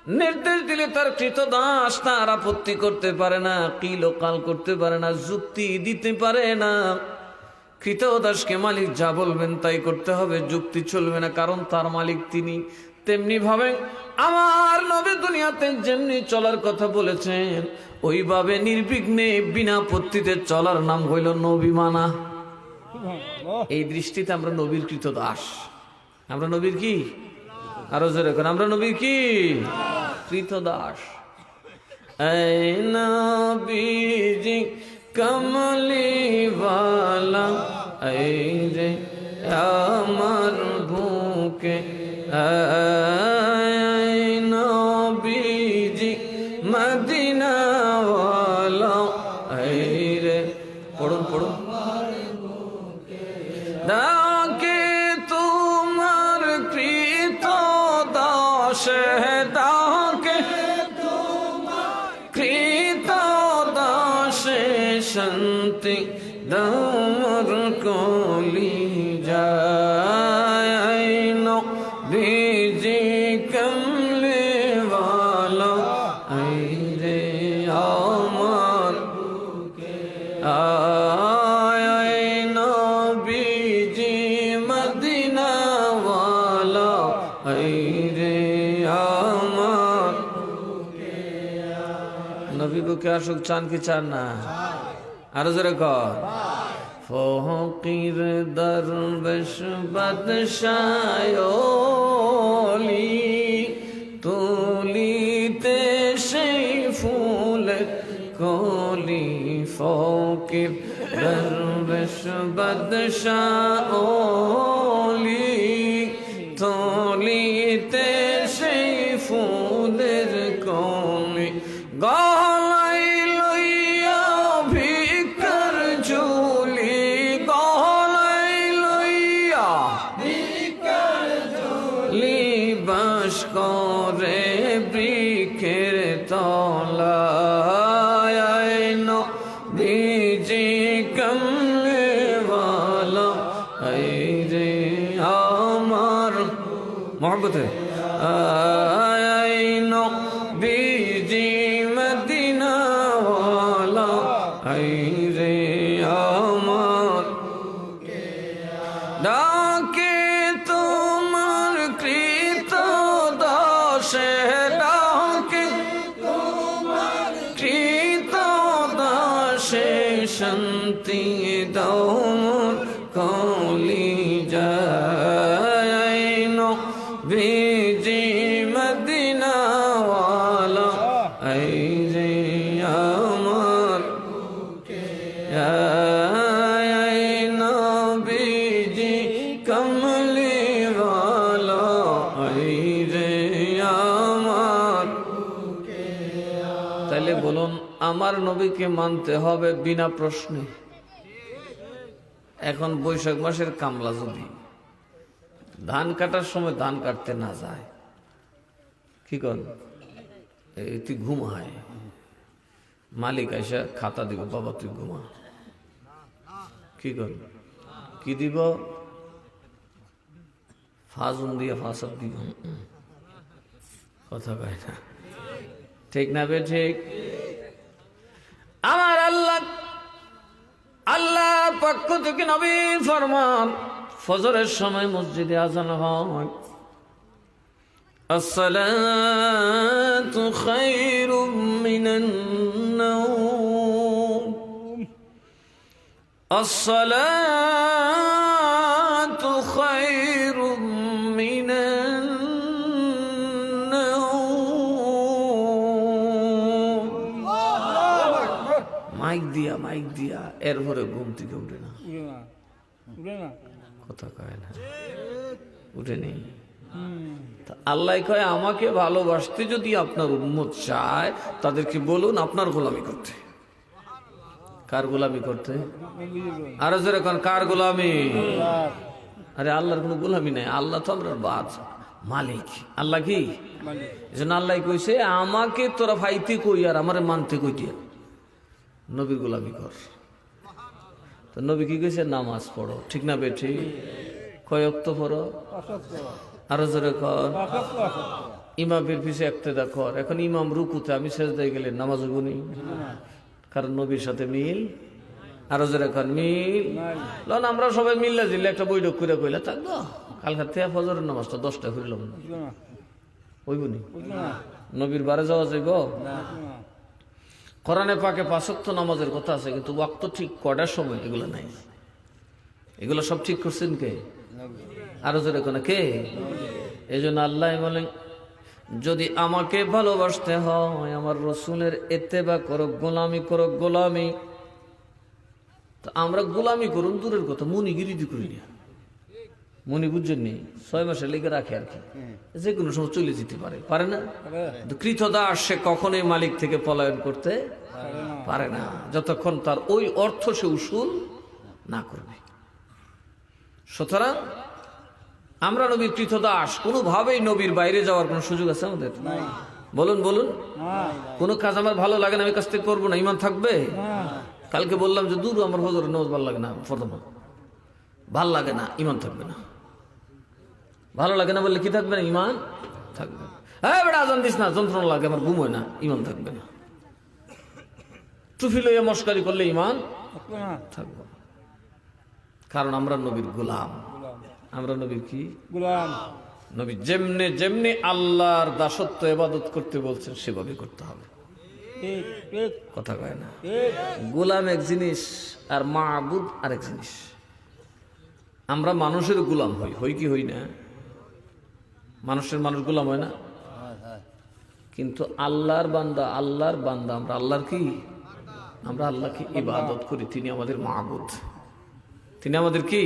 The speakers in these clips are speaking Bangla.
নির্দেশ দিলে তার কৃতদাস তার আপত্তি করতে পারে না, কিলোকাল করতে পারে না, যুক্তি দিতে পারে না। কৃতদাসকে মালিক যা বলবেন তাই করতে হবে, যুক্তি চলবে না, কারণ তার মালিক তিনি। তেমনি ভাবে আমার নবী দুনিয়াতে যেমনি চলার কথা বলেছেন ওইভাবে নির্বিঘ্নে বিনা আপত্তিতে চলার নাম হইল নবী মানা। এই দৃষ্টিতে আমরা নবীর কৃতদাস। আমরা নবীর কি, আরো জোরে এখন, আমরা নবীর কি কৃতদাস। এই নবীজি কমলিওয়ালা, এই রে আমার বুকে, এই নবীজি মদিনাওয়ালা, এই রে পড়ুন পড়ুন, ডাকে তোমার কৃতদাস, ডাকে কৃতদাস, শান্তি দামর কলি যায়, নবীজি কমলে ওয়ালা, এই রে আমার বুকে, আয় নবীজি মদিনা ওয়ালা, এই রে আমার নবী বুকে আসুক, চান কি চান না? আরো জোরে কর। ফকির দরবেশ বাদশায়লি, তুলিতে সেই ফুল কলি, ফকির দরবেশ বাদশায়লি, তুলিতে সেই ফুলের কলি, গলায় লইয়া ভিক্ষার ঝুলি, গলায় লইয়া ভিক্ষার ঝুলি, বাস করে বৃক্ষের তলায়, নবীজি কমলে ওয়ালা, এই রে আমার মহব্বতে, আয় নবীজি মদিনা ওয়ালা, এই রে আমার ডাকে তোমার কৃতদাস, ডাকে তোমার কৃতদাস, শান্তি দাও মোর কলি যায়, নবীজি মদিনা ওয়ালা, এই রে আমার এই নবীজি কমলি ওয়ালা, এই রে আমার। তাহলে বলুন, আমার নবীকে মানতে হবে বিনা প্রশ্নে। এখন বৈশাখ মাসের কামলা যদি ধান কাটার সময় ধান কাটতে না যায়, কি কর, এই তুই ঘুমায়, মালিক আইসা খাতা দিব, বাবা তুই ঘুমা, কি কর, কি দিব, ফাজুন দিয়ে ফাঁসাদ দিব, কথা কয় না, ঠিক না বে ঠিক? আমার আল্লাহ আল্লাহর পক্ষ থেকে নবী ফরমান, ফজরের সময় মসজিদে আজান হয়, الصلاة خير من النوم، الصلاة خير من النوم। মাইক দিয়া এরপরে ঘুম থেকে উঠে না, কথা কয় না, উঠে নেই। আল্লাহ কয়, আমাকে ভালোবাসতে যদি আপনার উম্মত চায় তাদেরকে বলুন আপনার গোলামি করতে। কার গোলামি করতে? আরো জোরে কোন, কার গোলামি? আরে আল্লাহর কোনো গোলামি নাই, আল্লাহ তো আমরা বাদ মালিক। আল্লাহ কি এজন্য আল্লাহ কইছে, আমাকে তোরা ভাইতে কই আর আমারে মানতে কই দিয়া, নবীর গোলামি কর। তো নবী কি কইছে? নামাজ পড়ো, ঠিক না বেঠি? কয় ওয়াক্ত পড়ো? আরো জোরে কর। ইমামের পিছে একতেদা কর। এখন ইমাম রুকুতে, আমি সেজদায় গেলে নামাজ হবনি, কারণ নবীর সাথে মিল। আরো যারা এখন মিল লন, আমরা সবাই মিল্লা জিল্লা একটা বৈঠক করে কইলা থাকবো কালকার থেকে ফজরের নামাজটা 10টা করিলাম না, হইবনি। নবীর বারে যাওয়া যাইব। কোরআনে পাকে 5 ওয়াক্ত নামাজের কথা আছে, কিন্তু ওয়াক্ত ঠিক কটার সময় এগুলো নাই। এগুলো সব ঠিক করছেন কে? আরো যারা এখন কে? এই জন্য আল্লাহ বলেন, যদি আমাকে ভালোবাসতে হয় আমার রসুলের ইত্তেবা করো, গোলামি করো। গোলামি তো আমরা গোলামি করুন দূরের কথা, মনিগিরি দি করি না। মনি বুঝছেন নি, 6 মাসের লেগে রাখে আর কি, যে কোনো সময় চলে যেতে পারে, পারে না? কৃতদাস সে কখনোই মালিক থেকে পলায়ন করতে পারে না, যতক্ষণ তার ওই অর্থ সে উসুল না করবে। সুতরাং আমরা নবীর কৃতদাস, কোনোভাবেই নবীর বাইরে যাওয়ার কোনো সুযোগ আছে আমাদের? বলুন বলুন। কোনো কাজ আমার ভালো লাগে না, আমি কাজ থেকে করবো না, ইমান থাকবে? কালকে বললাম যে দূর আমার হজরের নামাজ ভালো লাগে না, প্রথম ভাল লাগে না, ইমান থাকবে না। ভালো লাগে না বললে কি থাকবে না? ইমান থাকবে। হ্যাঁ বেটা আজান দিস না, যন্ত্রণা লাগে আমার, ঘুম হয় না, ইমান থাকবে না। টুফি লইয়া মস্কারি করলে ইমান থাকবে। কারণ আমরা নবীর গোলাম। আমরা নবীর কি গোলাম? নবী যেমনে যেমনি আল্লাহর দাসত্ব ইবাদত করতে বলছেন সেভাবে করতে হবে। কথা কয় না? গোলাম এক জিনিস আর মাবুদ আরেক জিনিস। আমরা মানুষের গোলাম হই কি হই না? মানুষের মানুষ গোলাম হয় না, কিন্তু আল্লাহর বান্দা আমরা আল্লাহর কি? আমরা আল্লাহকে ইবাদত করি, তিনি আমাদের মাবুদ, তিনি আমাদের কি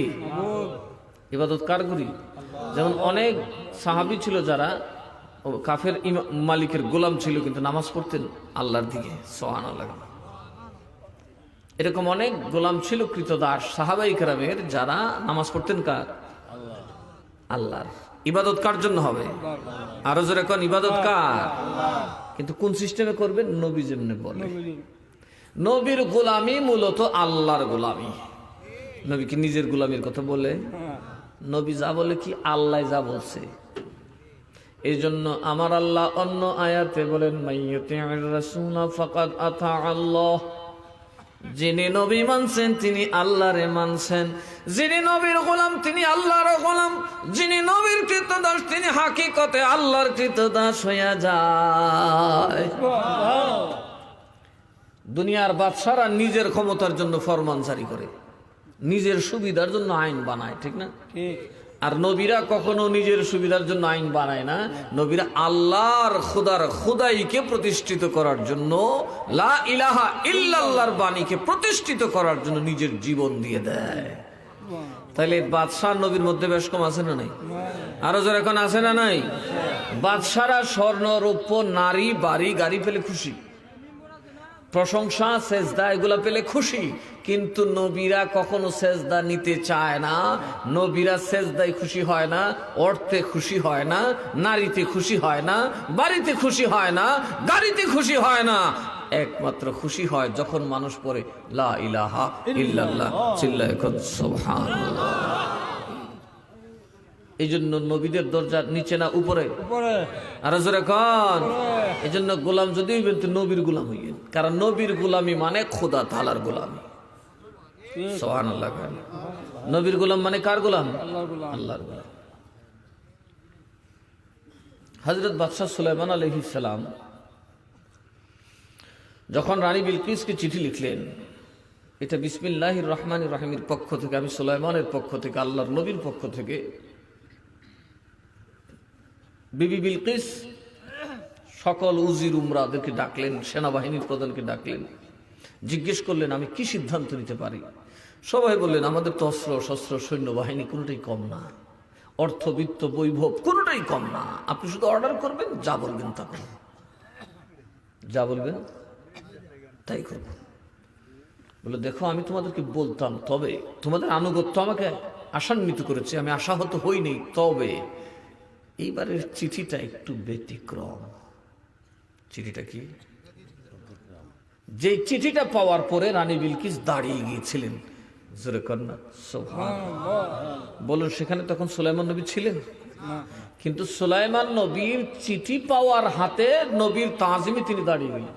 ইবাদত কার করি? যেমন অনেক সাহাবী ছিল যারা কাফের মালিকের গোলাম ছিল, কিন্তু নামাজ পড়তেন আল্লাহর দিকে, সুবহানাল্লাহ। এরকম অনেক গোলাম ছিল কৃতদাস সাহাবাই কেরামের, যারা নামাজ পড়তেন কার? আল্লাহর। ইবাদত কার জন্য হবে? আরো জোরে কোন, ইবাদত কার? কিন্তু কোন সিস্টেমে করবেন? নবী যেমনে বলে। নবীর গোলামি মূলত আল্লাহর গোলামি। নবী কি নিজের গোলামির কথা বলে? নবী যা বলে কি আল্লাহ যা বলছে। এই জন্য আমার আল্লাহ অন্য আয়াতে বলেন, মাইয়ুতি'র রাসূলা ফাকাদ আতা আল্লাহ। যিনি নবী মানছেন তিনি আল্লাহরে মানছেন, যিনি নবীর গোলাম তিনি আল্লাহর গোলাম, যিনি নবীর কৃতদাস তিনি হাকিকতে আল্লাহর কৃতদাস হইয়া যায়। দুনিয়ার বাদশারা নিজের ক্ষমতার জন্য ফরমান জারি করে, নিজের সুবিধার জন্য আইন বানায়, ঠিক না? আর নবীরা কখনো নিজের সুবিধার জন্য আইন বানায় না। নবীরা আল্লাহর খুদার খুদাইকে প্রতিষ্ঠিত করার জন্য, লা ইলাহা ইল্লাল্লাহর বাণীকে প্রতিষ্ঠিত করার জন্য নিজের জীবন দিয়ে দেয়। তাইলে বাদশাহ নবীর মধ্যে বেশ কম আছে না নাই? আরো যারা এখন আছে না নাই? বাদশারা স্বর্ণ রৌপ্য নারী বাড়ি গাড়ি পেলে খুশি, প্রশংসা সেজদা এগুলা পেলে খুশি, কিন্তু নবীরা কখনো সেজদা নিতে চায় না। নবীরা সেজদায় খুশি হয় না, অর্থে খুশি হয় না, নারীতে খুশি হয় না, বাড়িতে খুশি হয় না, গাড়িতে খুশি হয় না। একমাত্র খুশি হয় যখন মানুষ পড়ে লা ইলাহা ইল্লাল্লাহ, চিল্লায় এখন সুবহানাল্লাহ। এই জন্য নবীদের দরজা নিচে না উপরে? আর জোরে কোন। এই জন্য গোলাম যদি হইবেন তো নবীর গোলাম হইবেন, কারণ নবীর গোলামি মানে খোদা তাআলার গোলামি। সুবহানাল্লাহ। নবীর গোলাম মানে কার গোলাম? আল্লাহর গোলাম। হযরত বাদশাহ সুলাইমান আলাইহিস সালাম যখন রানী বিলকিসকে চিঠি লিখলেন, এটা বিসমিল্লাহির রহমানির রহিমের পক্ষ থেকে, আমি সুলাইমানের পক্ষ থেকে, আল্লাহর নবীর পক্ষ থেকে। বিবি বিলকিস সকল উজির উমরাদেরকে ডাকলেন, সেনাবাহিনীর প্রধানকে ডাকলেন, জিজ্ঞেস করলেন আমি কি সিদ্ধান্ত নিতে পারি। সবাই বললেন আমাদের তো অস্ত্র শস্ত্র সৈন্যবাহিনী কোনোটাই কম না, অর্থবিত্ত বৈভব কোনোটাই কম না, আপনি শুধু অর্ডার করবেন, যা বলবেন তা করব, যা বলবেন তাই করব। বলে দেখো আমি তোমাদেরকে বলতাম, তবে তোমাদের আনুগত্য আমাকে আশান্বিত করেছে, আমি আশাহত হইনি, তবে এইবারের চিঠিটা একটু ব্যতিক্রম। চিঠিটা কি? যে চিঠিটা পাওয়ার পরে রানী বিলকিস দাঁড়িয়ে গিয়েছিলেন। জোরে কন্যা সুবহানাল্লাহ বলুন। সেখানে তখন সুলাইমান নবী ছিলেন? কিন্তু সুলাইমান নবীর চিঠি পাওয়ার হাতে নবীর তাজিমে তিনি দাঁড়িয়ে গেলেন।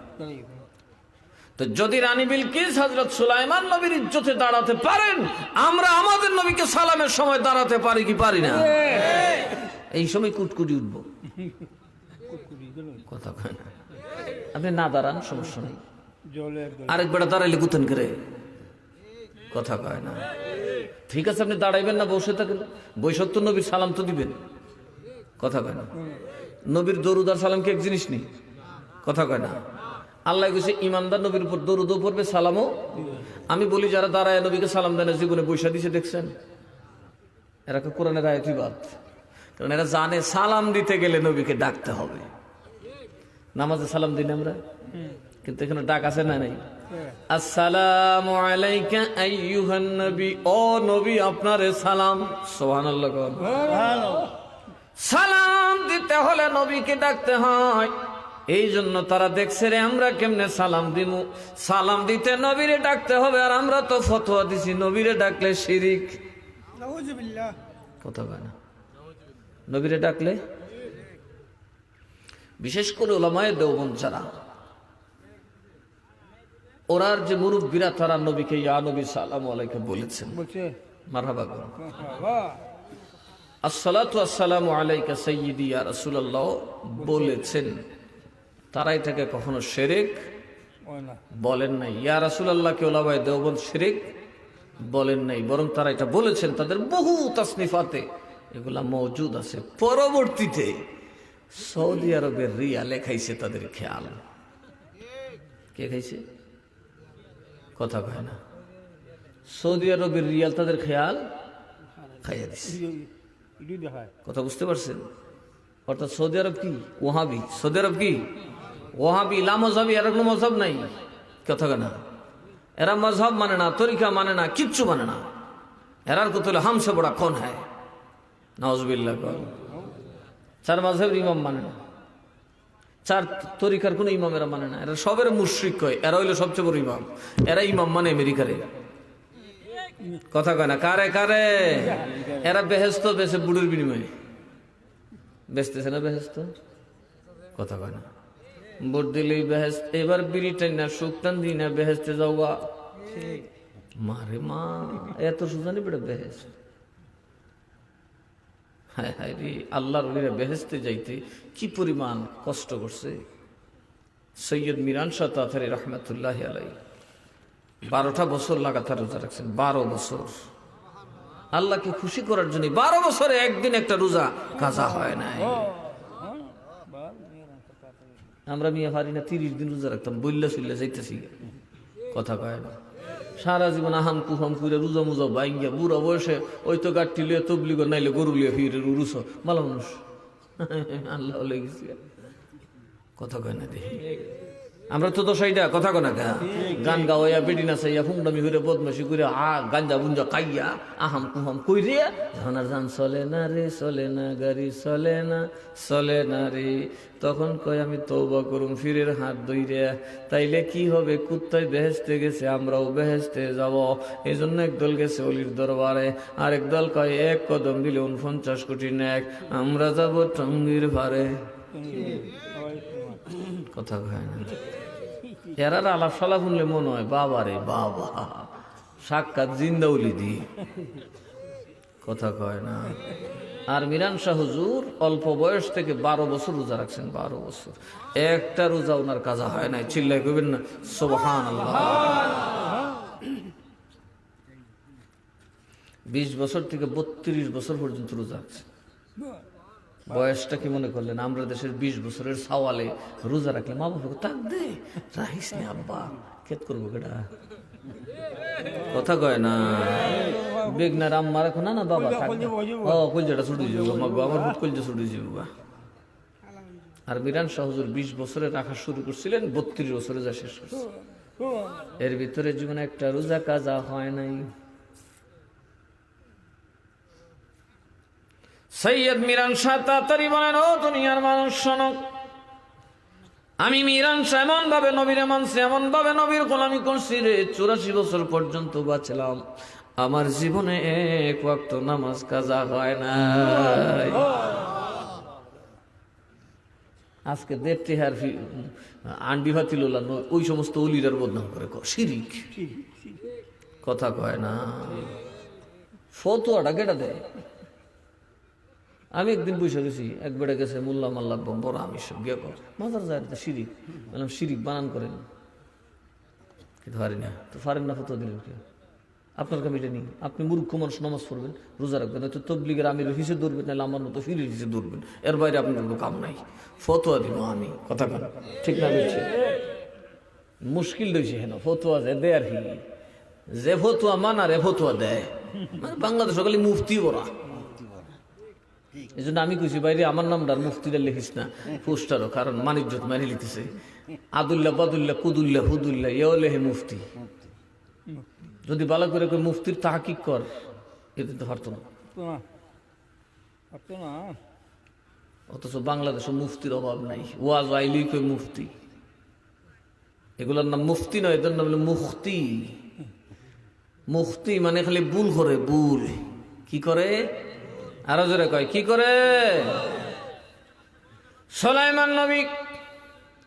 তো যদি রানী বিলকিস হযরত সুলাইমান নবীর ইজ্জতে দাঁড়াতে পারেন, আমরা আমাদের নবীকে সালামের সময় দাঁড়াতে পারি কি পারি না? এই সময় কুটকুটি উঠব, কথা কয় না। আপনি না দাঁড়ান, সমস্যা নেই, আরেকবার দাঁড়াইলে গুতেন করে, কথা কয় না। ঠিক আছে, আপনি দাঁড়াইবেন না, বসে থাকেন, বৈশত তো নবীর সালাম তো দিবেন, কথা কয় না। নবীর দরুদ আর সালাম কি এক জিনিস নেই, কথা কয় না। আল্লাহ কইছে ইমানদার নবীর উপর দরুদও পড়বে, সালামও। আমি বলি যারা দাঁড়ায় নবীকে সালাম দেয় না, জীবনে পয়সা দিছে দেখছেন? এরা কোরআনের আয়াতই বাদ, কারণ এরা জানে সালাম দিতে গেলে নবীকে ডাকতে হবে। নামাজে সালাম দিন আমরা, কিন্তু এখানে ডাক আছে না নাই? আসসালামু আলাইকা আইয়ুহান নবী, ও নবী আপনারে সালাম। সুবহানাল্লাহ। সালাম দিতে হলে নবীকে ডাকতে হয়। এই জন্য তারা দেখছে রে আমরা কেমনে সালাম দিমু, সালাম দিতে নবীরে ডাকতে হবে। আর আমরা তো ফতোয়া দিছি নবীরে ডাকলে শিরিক, কথা কয় না। নবীরে ডাকলে, বিশেষ করে উলামায়ে দেওবন্দ যারা, ওরার যে মুরব্বীরা, তারা নবীকে ইয়া নবী সালামু আলাইকা বলেছেন, মারহাবা করুন। আসসালাতু আসসালামু আলাইকা সাইয়্যিদি ইয়া রাসূলুল্লাহ বলেছেন, তারা এটাকে কখনো শিরক বলেন নাই। ইয়া রাসূলুল্লাহ কে উলামায়ে দেওবন্দ শিরক বলেন নাই, বরং তারা এটা বলেছেন তাদের বহু তাসনিফাতে, এগুলা মওজুদ আছে। পরবর্তীতে সৌদি আরবের রিয়ালে খাইছে তাদের খেয়াল। কে খাইছে? কথা কয় না। সৌদি আরবের রিয়াল তাদের খেয়াল খাইয়া দিছে, কথা বুঝতে পারছেন? অর্থাৎ সৌদি আরব কি ওয়াহাবি, সৌদি আরব কি ওয়াহাবি, লা মযহাবি, এর কোনো মযহাব নাই, কথা কয় না। এরা মযহাব মানে না, তরিকা মানে না, কিচ্ছু মানে না। এরার কত হলো হামসে বড়া কোন হ্যায়, নাউজুবিল্লাহ। চার মাযহাবের ইমাম মানে না, চার তরিকার কোন ইমাম এরা মানে না। এরা সবের মুশরিক কয়, এরা হইলো সবচেয়ে বড় ইমাম। এরা ইমাম মানে আমেরিকারে, কথা কয় না। কারে কারে? এরা বেহেশত বেছে বুড়ির বিনিময়ে বেচতেছে না, বেহেশত, কথা কয় না। ভোট দিলেই বেহেশত। এবার বিরিটাই না সুক্তান দিই না বেহেশতে যাওয়া, মারে মা, এত সুজানি বেড়ে বেহেশত। হায় হায় রে, আল্লাহর ওলিরা বেহেশতে যাইতে কি পরিমাণ কষ্ট করছে। সৈয়দ মিরান শাহ তাতারি রহমতুল্লাহ আলাইহি 12টা বছর লাগাতার রোজা রাখছেন, 12 বছর আল্লাহকে খুশি করার জন্য। 12 বছরে একদিন একটা রোজা কাজা হয় নাই। আমরা মিয়া পারি না 30 দিন রোজা রাখতাম, বললে চললে যাইতেছি, কথা কয় না। সারা জীবন আহাম কুহাম করে রোজা মুজা বাইঙ্গা বুড়া বয়সে ওই তো গাঠটি লিয়ে তবলিগ নাইলে গরু লিয়ে ফিরে রুস মালা মানুষ আল্লাহ লেগেছি, কথা কয় না। দেখি আমরা তো দশাইটা, কথা কয় না। গান গাওয়া বেডি নাচাইয়া ফুংডামি করে বদমাশি করে গাঞ্জা বুঞ্জা খাইয়া আহাম কুহাম কইরে যখন আর যান চলে না রে, চলে না গাড়ি, চলে না, চলে না রে, তখন কয় আমি তওবা করুম ফিরের হাত ধইরে। তাইলে কি হবে? কুত্তায় বেহেশতে গেছে, আমরাও বেহেশতে যাব। এই জন্য একদল গেছে অলির দরবারে, আর একদল কয় এক কদম দিলে 49 কোটি নেক, আমরা যাব টঙ্গির ভারে, কথা কয় না। এরার আলাপ সালাপ শুনলে মনে হয় বাবা রে বাবা, সাক্ষাৎ জিন্দাউলি দি, কথা কয় না। আর মিরান শাহ হুজুর অল্প বয়স থেকে 12 বছর রোজা রাখছেন, 12 বছর। একটা রোজা ওনার কাজা হয় নাই, চিল্লাই কইবেন না সুবহানাল্লাহ। 20 বছর থেকে 32 বছর পর্যন্ত রোজা রাখছেন। বয়সটা কি মনে করলেন? আমরা দেশের 20 বছরের সাওয়ালে রোজা রাখলে মা বাবা তাক দে, রাখিস নি আব্বা, খেত করবো কেটা, কথা কয় না। বেগনার আম্মা রাখো না, না বাবা কলজাটা ছুটি যাবো, আমার বুট কলজা ছুটি যাবো। আর মিরান শাহ হুজুর 20 বছরে রাখা শুরু করছিলেন, 32 বছরে যা শেষ করছে। এর ভিতরে জীবনে একটা রোজা কাজা হয় নাই। সৈয়দ মিরান শাহ তাতারি বলেন, ও দুনিয়ার মানুষ শোনো, আমি মিরান শাহ এমন ভাবে নবীরে মানছি, এমন ভাবে নবীর গোলামি করছি রে, 84 বছর পর্যন্ত বাঁচলাম, আমার জীবনে এক ওয়াক্ত নামাজ কাজা হয় নাই। আজকে দেড়টি হার আন্ডি ভাতিল ওই সমস্ত অলিরার বদনাম করে শিরিক কথা কয় না ফতোয়াটা কেটা দেয়। আমি একদিন বসে গেছি, এক বেড়ে গেছে মোল্লা মাল্লা বড় আমি সব গিয়ে মাথার যায় শিরিক, বললাম শিরিক বানান করেন কিন্তু পারি না। তো পারেন না ফতোয়া দিলেন কে? আপনার কামিটা নেই, আপনি মূর্খ মানুষ, নামাজ পড়বেন, রোজা রাখবেন, হয়তো তবলিগের আমির হিসেবে ধরবেন, নাহলে আমার মতো ফিরের হিসেবে ধরবেন, এর বাইরে আপনার কোনো কাম নাই। ফতোয়া দিব আমি, কথা বল ঠিক না বলছি? মুশকিল রয়েছে হেন ফতোয়া যে দেয় আর কি, যে ফতোয়া মানার এ ফতোয়া দেয়, মানে বাংলাদেশ খালি মুফতি ওরা। এই জন্য আমি কইছি বাইরে আমার নামটা মুফতিটা লিখিস না পোস্টারও, কারণ মানিজ্যত মানি লিখতেছে আদুল্লাহ বাদুল্লাহ কুদুল্লাহ হুদুল্লাহ এও লেহে মুফতি। যদি ভালো করে মুফতির তাহকিক কর, এতে তো পারতো না। অথচ বাংলাদেশে মুফতির অভাব নাই, ওয়াজ আইলি কই মুফতি, এগুলোর নাম মুফতি নয়, এদের নাম হলো মুফতি। মুফতি মানে খালি ভুল করে, ভুল কি করে আরো জোরে কয় কি করে? সুলাইমান নবী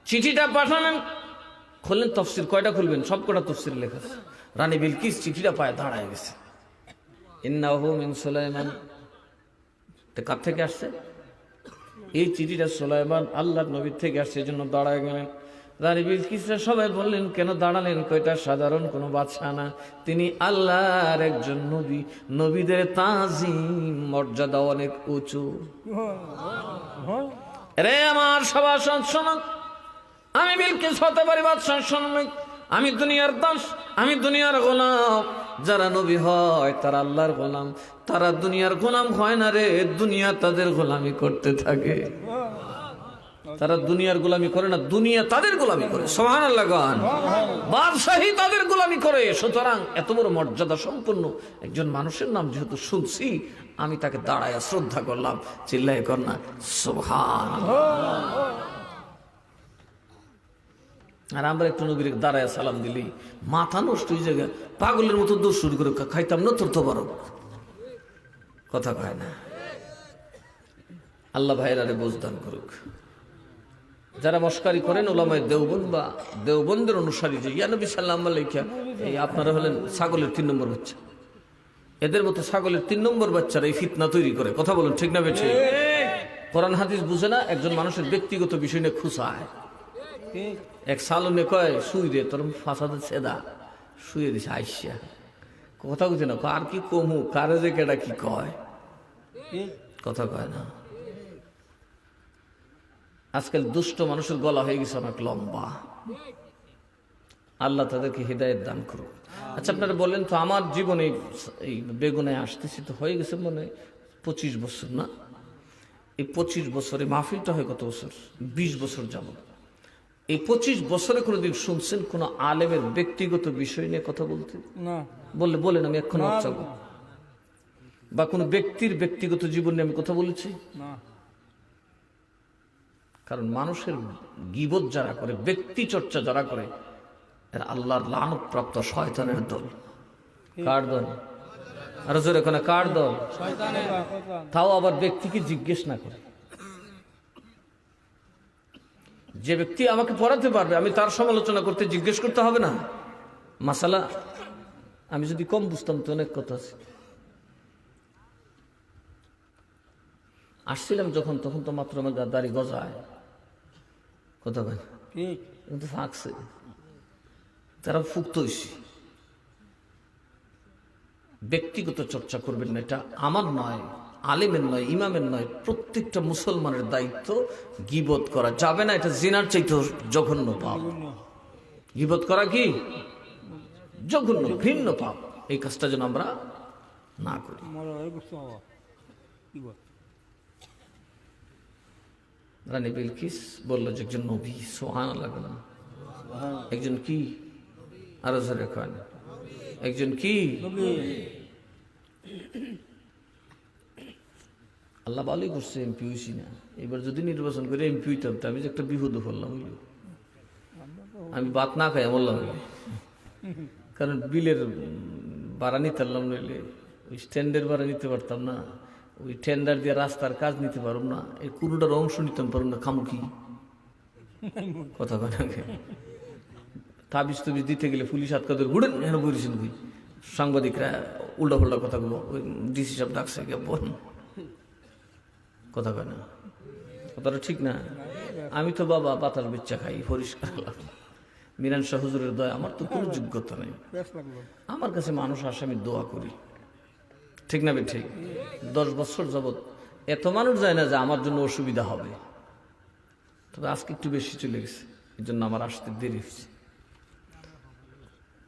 চিঠিটা পাঠালেন, খুললেন তফসির, কয়টা খুলবেন? সব কটা তফসির লেখা। রানী বিলকিস চিঠিটা পায়ে দাঁড়ায় গেছে, ইন্নাহু মিন সুলাইমান। কার থেকে আসছে এই চিঠিটা? সুলাইমান আল্লাহর নবীর থেকে আসছে, এই জন্য দাঁড়ায় গেলেন। রানী বিলকিসরা সবাই বললেন কেন দাঁড়ালেন? কয়টা সাধারণ কোনো বাদশা না, তিনি আল্লাহর একজন নবী, নবীদের তাজিম মর্যাদা অনেক উঁচু। রে আমার সভাসদ শোনো, আমি বিলকিস হতে পারি বাদশাহ শ্রমিক, আমি দুনিয়ার দাস, আমি দুনিয়ার গোলাম। যারা নবী হয় তারা আল্লাহর গোলাম, তারা দুনিয়ার গোলাম হয় না রে, দুনিয়া তাদের গোলামি করতে থাকে। তারা দুনিয়ার গোলামি করে না, দুনিয়া তাদের গোলামি করে। সুবহানাল্লাহ গান, বাদশাহী তাদের গোলামি করে। সুতরাং এত বড় মর্যাদা সম্পন্ন একজন মানুষের নাম যেহেতু শুনছি, আমি তাকে দাঁড়ায় শ্রদ্ধা করলাম। চিল্লাই কর না সুবহানাল্লাহ। আর আমরা একটু নবীর দাঁড়ায় সালাম দিলি মাথা নষ্ট হয়ে যায়, পাগলের মতো দোষ শুরু করে খাইতাম না তোর তো বড় কথা কয় না। আল্লাহ ভাইরারে বোঝদান করুক। যারা মস্কারি করেন ওলামায়ে দেওবন্দ বা দেওবন্দের অনুসারী, যে ইয়া নবী সাল্লাল্লাহু আলাইহি ওয়া সাল্লাম, এই আপনারা হলেন ছাগলের 3 নম্বর বাচ্চা। এদের মতো ছাগলের 3 নম্বর বাচ্চারা এই ফিতনা তৈরি করে। কথা বলুন ঠিক না বেঠিক? কোরআন হাদিস বুঝে না, একজন মানুষের ব্যক্তিগত বিষয় নিয়ে খুশায়। এক সালনে কয় শুই রে তোর ফাঁসাতে ছেদা, শুয়ে দিছে আইসা, কথা বুঝে না, আর কি কমু, কারে যে কেটা কি কয়, কথা কয় না। আজকাল দুষ্ট মানুষের গলা হয়ে গেছে অনেক লম্বা, আল্লাহ তাদেরকে হিদায়াত দান করুক। আচ্ছা আপনারা বলেন তো, আমার জীবনে এই বেগুনে আসতেছি তো হয়ে গেছে মনে 25 বছর না? এই 25 বছরে মাহফিলটা হয় কত বছর? 20 বছর যাব। এই 25 বছরে কোনোদিন শুনছেন কোন আলেমের ব্যক্তিগত বিষয় নিয়ে কথা বলতে? না। বললে বলেন, আমি এখন চাবো। বা কোনো ব্যক্তির ব্যক্তিগত জীবন নিয়ে আমি কথা বলেছি না? কারণ মানুষের গীবত যারা করে, ব্যক্তি চর্চা যারা করে, এরা আল্লাহর লানত প্রাপ্ত শয়তানের দল। কার দল? আর জোরে কোন কার দল? তাও আবার ব্যক্তিকে জিজ্ঞেস না করে। যে ব্যক্তি আমাকে পড়াতে পারবে আমি তার সমালোচনা করতে জিজ্ঞেস করতে হবে না? মাসালা আমি যদি কম বুঝতাম তো অনেক কথা আছে। আসছিলাম যখন, তখন তো মাত্র আমার দাড়ি গজায়, কথা বল কিন্তু ফাঁকছে, তারা ফুক্ত হয়েছে। ব্যক্তিগত চর্চা করবেন না, এটা আমার নয়, আলেমের নয়, ইমামের নয়, প্রত্যেকটা মুসলমানের দায়িত্ব। গীবত করা যাবে না, এটা জিনার চাইতে জঘন্য পাপ। গীবত করা কি জঘন্য, ঘৃণ্য পাপ। এই কাজটা যেন আমরা না করি। রানী বিলকিস বলল যে একজন নবী। সুবহানাল্লাহ। একজন কি? আরো জোরে কয় না, একজন কি? আল্লাহ ভালোই করছে, এমপি হইছি না। এবার যদি নির্বাচন করে এমপি হইতাম, আমি যে একটা বিপদ করলাম, আমি ভাত না খাই বললাম, কারণ বিলের ভাড়া নিতে পারলাম, নইলে ওই স্ট্যান্ডের ভাড়া নিতে পারতাম না, ওই টেন্ডার দিয়ে রাস্তার কাজ নিতে পারব না, এই কোনোটার অংশ নিতে পারব না। খামু কি? কথা কয় নাকি? তাবিজ তুবিজ দিতে গেলে পুলিশ হাত কাদের ঘুরেন হেন বলেছেন কই, সাংবাদিকরা উল্টা পাল্টা কথাগুলো ওই ডিসি সাহেব ডাকছে বল, কথা কয় না, কথাটা ঠিক না। আমি তো বাবা পাতার বেচ্চা খাই, পরিষ্কার মিরান শাহ হুজুরের দয়া, আমার তো কোনো যোগ্যতা নেই। আমার কাছে মানুষ আসে, আমি দোয়া করি, ঠিক না বে ঠিক? 10 বছর যাবৎ এত মানুষ যায় না যে আমার জন্য অসুবিধা হবে, তবে আজকে একটু বেশি চলে গেছে, এই জন্য আমার আসতে দেরি হয়েছে।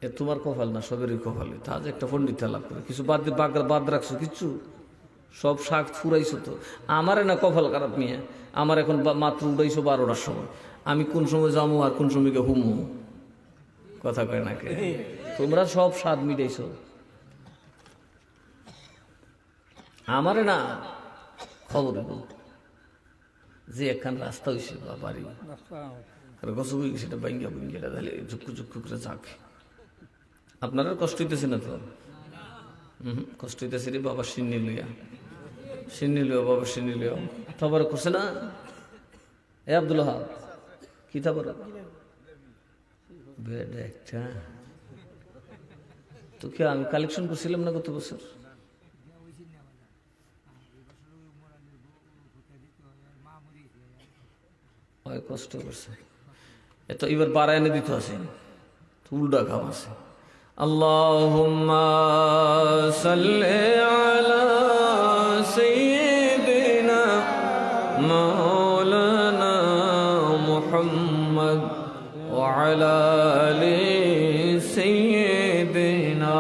এ তোমার কপাল না, সবেরই কপালে। তা যে একটা পণ্ডিত লাভ করে কিছু বাদ রাখছো, কিছু সব শাক ফুরাইছো তো। আমারে না কপাল খারাপ নিয়ে, আমার এখন মাত্র উড়াইছো 12টার সময়, আমি কোন সময় যাবো আর কোন সময়কে হুমু, কথা কয় না কে? তোমরা সব স্বাদ মিটাইছো, আমারে না খবর যে একখান রাস্তা হয়েছে বা বাড়ি গছ সেটা বাইঙ্গা বুঙ্গিটা তাহলে ঝুক্কু ঝুক্কু করে যাকে। আপনারা কষ্ট হইতেছে না তো? কষ্ট হইতেছে রে বাবা, সিন্নি লইয়া বাবা, সিন্নি লইয়া তারপর করছে না এ আব্দুল হাব কি তারপর একটা তো কে আমি কালেকশন করছিলাম না গত বছর, কষ্ট করছে এত, এবার বাড়ায় এনে দিতে আছে, উল্টা খাম আছে। আল্লাহুম্মা সাল্লি আলা সাইয়্যিদিনা মাওলানা মুহাম্মদ ওয়া আলা আলি সাইয়্যিদিনা।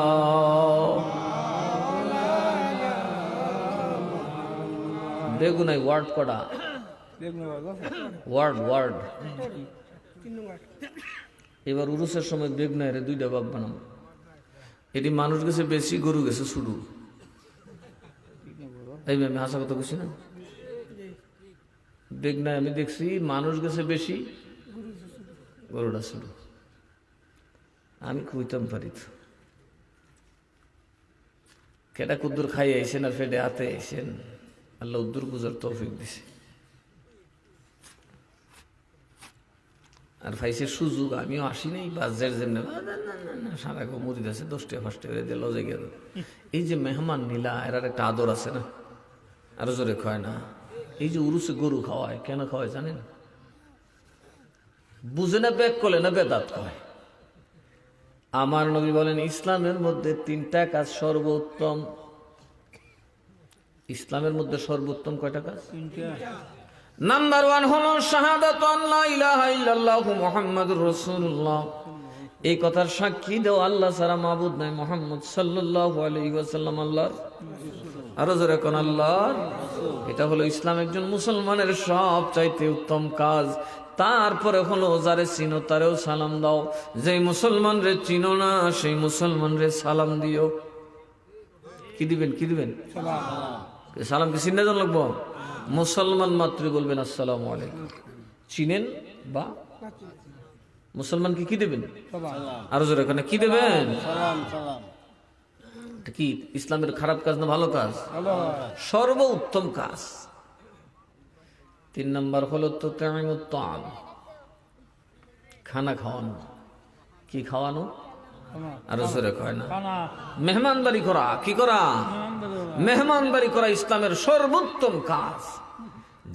বেগুনাই ওয়ার্ড কটা? ওয়ার্ড এবার উরুসের সময় বেগনায় 2টা ভাগ বানাবো। এটি মানুষ গেছে বেশি, গরু গেছে শুরু। এই আমি হাসা কথা বলছি না, বেগনায় আমি দেখছি মানুষ গেছে বেশি, গরুটা শুরু। আমি কইতাম পারি তো কেটা কুদ্দুর খাই আইসেন আর ফেটে হাতে আইসেন, আল্লাহ উদ্দুর বুঝার তৌফিক দিছে। আর ফাইসের সুযোগ আমিও আসি নাই, বাজার যেমন সারা মুড়িদ আছে 10টা 5টা করে দিয়ে লজে গেল। এই যে মেহমান নীলা, এর একটা আদর আছে না, আরো জোরে খায় না। এই যে উরুসে গরু খাওয়ায়, কেন খাওয়ায় জানেন? বুঝে না বেক করলে না বেদাত খাওয়ায়। আমার নবী বলেন ইসলামের মধ্যে 3টা কাজ সর্বোত্তম। ইসলামের মধ্যে সর্বোত্তম কয়টা কাজ? 3টা। নাম্বার 1 হলো শাহাদাতু আল্লা ইলাহা ইল্লাল্লাহু মুহাম্মাদুর রাসূলুল্লাহ, এই কথার সাক্ষী দেও আল্লাহ ছাড়া মাবুদ নাই, মুহাম্মদ সাল্লাল্লাহু আলাইহি ওয়াসাল্লাম আল্লাহর আরো জোরে কোন আল্লাহর। এটা হলো ইসলাম একজন মুসলমানের সবচাইতে উত্তম কাজ। তারপরে হলো যারে চিনো তারেও সালাম দাও, যেই মুসলমান রে চিনো না সেই মুসলমান রে সালাম দিও। কি দিবেন? সালাম কি চিন্তা জান লাগবো? মুসলমান মাত্রই বলবেন আসসালামু আলাইকুম। চিনেন বা মুসলমানকে কি দেবেন? আরো জোরে এখানে কি দেবেন? কি ইসলামের খারাপ কাজ না ভালো কাজ? সর্বোত্তম কাজ। 3 নম্বর হলো তো তা'াম, খানা খাওয়ানো। কি খাওয়ানো? আরো জোরে কয় না, মেহমানদারি করা। কি করা? মেহমানদারি করা ইসলামের সর্বোত্তম কাজ।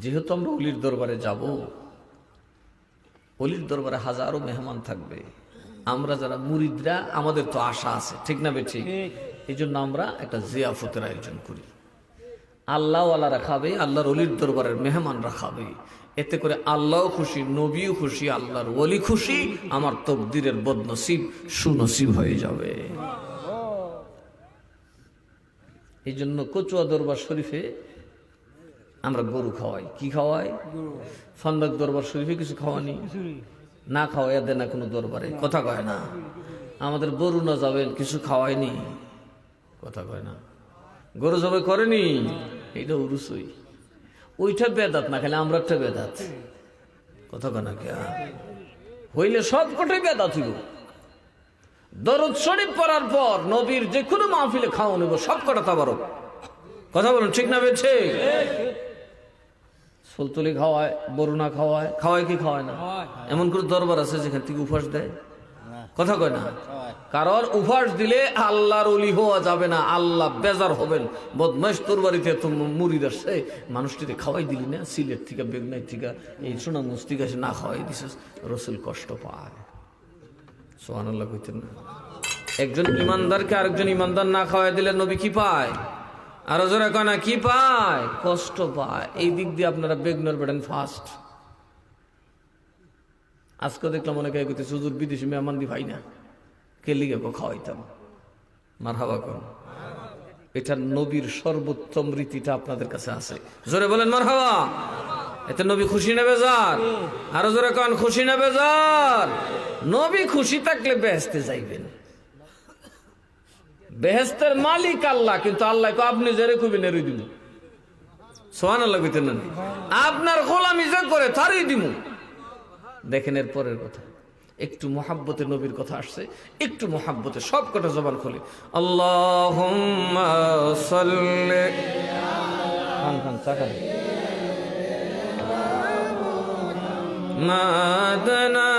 যেহেতু আমরা অলির দরবারে যাব, অলির দরবারে হাজারো মেহমান থাকবে, আমরা যারা মুরিদরা আমাদের তো আশা আছে, ঠিক না বেঠিক? এই জন্য আমরা একটা জিয়াফতের আয়োজন করি। আল্লাহ ওয়ালারা খাবে, আল্লাহর অলির দরবারের মেহমানরা খাবে। এতে করে আল্লাহও খুশি, নবীও খুশি, আল্লাহর ওলি খুশি, আমার তকদিরের বদনসিব সুনসিব হয়ে যাবে। এই জন্য কচুয়া দরবার শরীফে আমরা গরু খাওয়াই। কি খাওয়াই? ফান্দাক দরবার শরীফে কিছু খাওয়ানি, না খাওয়াই দেয় না কোনো দরবারে, কথা কয় না। আমাদের গরু না যাবেন কিছু খাওয়ায়নি, কথা কয় না। গরু জবাই করেনি, এইটা উরুসই। ওইটা বেদাত না, খালি আমরা একটা বেদাত, কথা কয় না। কে হইলে সব কটাই বেদাত হইব। দরুদ শরীফ পড়ার পর নবীর যে কোনো মাহফিলে খাওয়া নেব, সব কটা তাবারক, কথা বলুন, ঠিক না বেছে? ফুলতুলি খাওয়ায়, বরুণা খাওয়ায়, খাওয়ায় কি খাওয়ায় না? এমন করে দরবার আছে যেখান থেকে উপহাস দেয়, কথা কয় না? কারণ উপহাস দিলে আল্লাহর ওলি হওয়া যাবে না, আল্লাহ বেজার হবেন। বদমাইশ তোর বাড়িতে তো মুড়িদ আসছে, মানুষটিতে খাওয়াই দিলি না, সিলেট থেকে বেগনাই থেকে এই সোনামুজ থেকে এসে না খাওয়াই দিছিস, রসুল কষ্ট পায়। সুবহানাল্লাহ কইতেন না? একজন ইমানদারকে আরেকজন ইমানদার না খাওয়াই দিলে নবী কি পায়? আরো জোরে কয় না, কি পায়? কষ্ট পায়। এই দিক দিয়ে আপনারা বেগনার বেড়েন ফার্স্ট। আজকে দেখলাম অনেকে কইতেছে হুজুর বিদেশি মেহমান দি ভাই না, কে লিগে খাওয়াইতাম। মারহাবা কর। এটা নবীর সর্বোত্তম রীতিটা আপনাদের কাছে আছে, জোরে বলেন মারহাবা। এতে নবী খুশি না বেজার? আরো জোরে কন, খুশি না বেজার? নবী খুশি থাকলে বেহেশতে যাইবেন। বেহেশতের মালিক আল্লাহ, কিন্তু আল্লাহ আপনি জেরে কইবেন এরই দিব। সুবহানাল্লাহ কইতেন না? আপনার গোলামি যে করে তারই দিব। দেখেন এর পরের কথা, একটু মোহাব্বতে নবীর কথা আসছে, একটু মোহাব্বতে সব কটা জবান খুলে আল্লাহুম্মা সাল্লি খান খান চাকা মাদানা